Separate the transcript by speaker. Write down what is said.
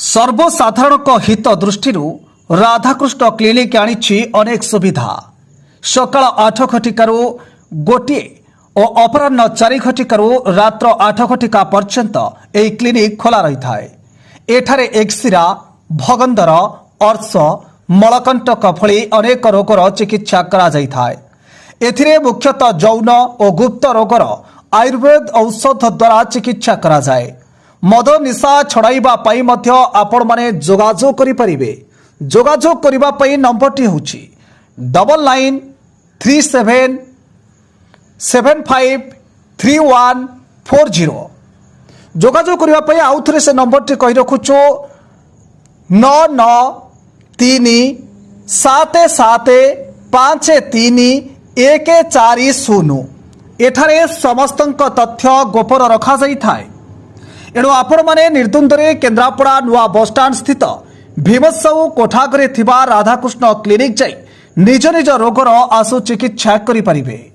Speaker 1: सर्वसाधारण हित दृष्टि राधाकृष्ण क्लिनिक आनी अनेक सुविधा। सकाल 8 घटिकार गोटे और अपराह 4 घटिकार रात्र 8 घटिका पर्यंत यह क्लिनिक खोला रही है। एठारे एक्सिरा, भगंदर, अर्श, मलकंटक भली अनेक रोगर चिकित्सा करा जाय थाए। एथिरे मुख्यतः जौन और गुप्त रोगर आयुर्वेद औषध द्वारा चिकित्सा करा जाए। मद निशा छड़ाइबा पई मध्य आपण माने जोगाजोग करि परिबे। जोगाजोग करिबा पई नंबरटी होछि 9937575340। जोगाजोग करिबा पई आउथरे से नंबरटी कहि रखुछु 9937753140। एठारे समस्तंक तथ्य गोपर रखा जाई थाए। एणु आपण माने निर्द्वंद्वरे केन्द्रापड़ा नुआ बसस्टाण्ड स्थित भीमसाऊ कोठागरे थिबा राधाकृष्ण क्लिनिक जाई निज निज रोगर आशु चिकित्सा करि परिबे।